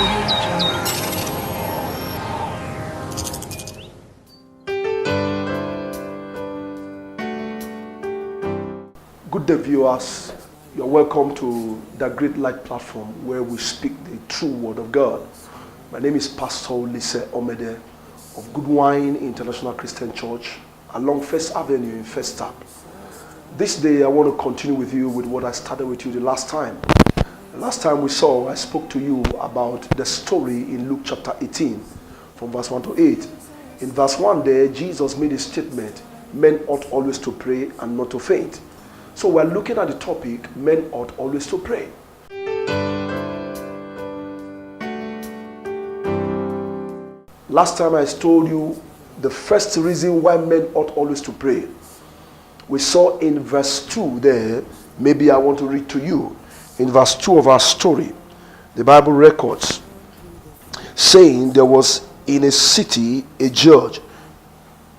Good day, viewers. You're welcome to the Great Light platform where we speak the true word of God. My name is Pastor OLISE OMEDE of Good Wine International Christian Church along First Avenue in First Tap. This day I want to continue with you with what I started with you the last time. The last time I spoke to you about the story in Luke chapter 18 from verse 1 to 8. In verse 1 there, Jesus made a statement, men ought always to pray and not to faint. So we're looking at the topic, men ought always to pray. Last time I told you the first reason why men ought always to pray. We saw in verse 2 there, maybe I want to read to you. In verse 2 of our story, the Bible records, saying there was in a city a judge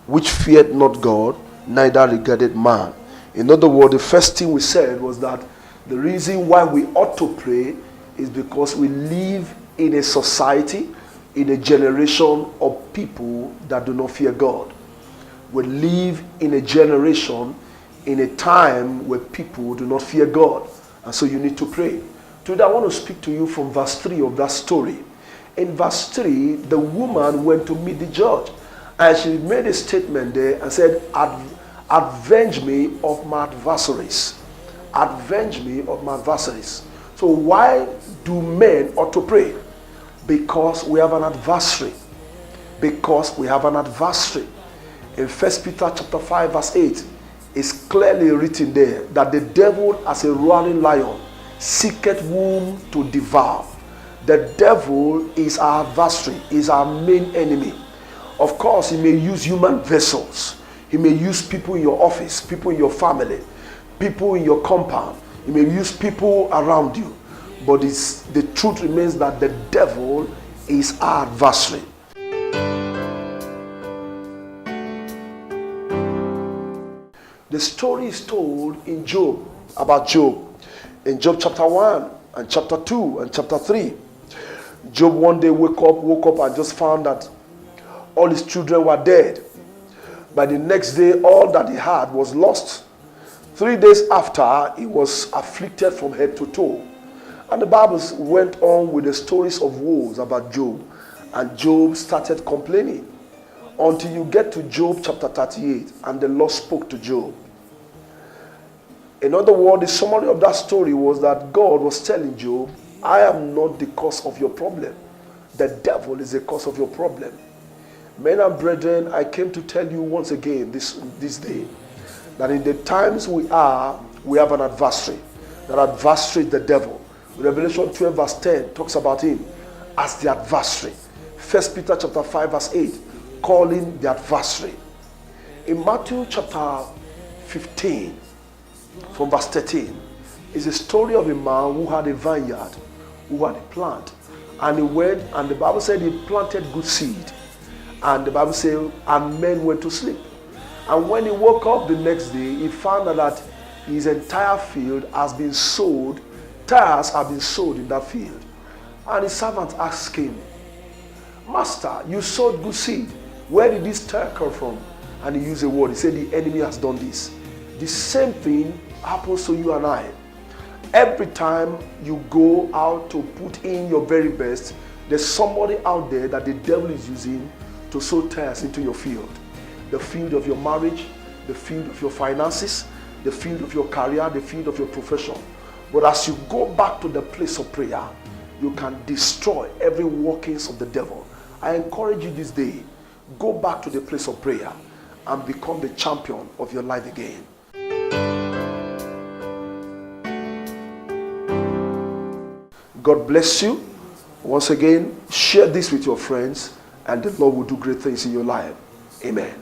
which feared not God, neither regarded man. In other words, the first thing we said was that the reason why we ought to pray is because we live in a society, in a generation of people that do not fear God. We live in a generation, in a time where people do not fear God. And so you need to pray. Today I want to speak to you from verse 3 of that story. In verse 3, the woman went to meet the judge. And she made a statement there and said, avenge me of my adversaries. Avenge me of my adversaries. So why do men ought to pray? Because we have an adversary. Because we have an adversary. In 1 Peter chapter 5 verse 8, it's clearly written there that the devil as a roaring lion seeketh whom to devour. The devil is our adversary, is our main enemy. Of course, he may use human vessels. He may use people in your office, people in your family, people in your compound. He may use people around you. But the truth remains that the devil is our adversary. The story is told in Job, about Job. In Job chapter 1 and chapter 2 and chapter 3. Job one day woke up and just found that all his children were dead. By the next day, all that he had was lost. 3 days after, he was afflicted from head to toe. And the Bible went on with the stories of woes about Job. And Job started complaining. Until you get to Job chapter 38, and the Lord spoke to Job. In other words, the summary of that story was that God was telling Job, I am not the cause of your problem. The devil is the cause of your problem. Men and brethren, I came to tell you once again this day that in the times we have an adversary. That adversary is the devil. Revelation 12 verse 10 talks about him as the adversary. 1 Peter chapter 5 verse 8 calling the adversary. In Matthew chapter 15 from verse 13 is a story of a man who had a vineyard, who had a plant. And he went, and the Bible said he planted good seed. And the Bible says, and men went to sleep. And when he woke up the next day, he found out that his entire field has been sowed. Tares have been sowed in that field. And his servant asked him, Master, you sowed good seed. Where did this tare come from? And he used a word. He said, the enemy has done this. The same thing happens to you and I. Every time you go out to put in your very best, there's somebody out there that the devil is using to sow tares into your field. The field of your marriage, the field of your finances, the field of your career, the field of your profession. But as you go back to the place of prayer, you can destroy every workings of the devil. I encourage you this day, go back to the place of prayer and become the champion of your life again. God bless you. Once again, share this with your friends, and the Lord will do great things in your life. Amen.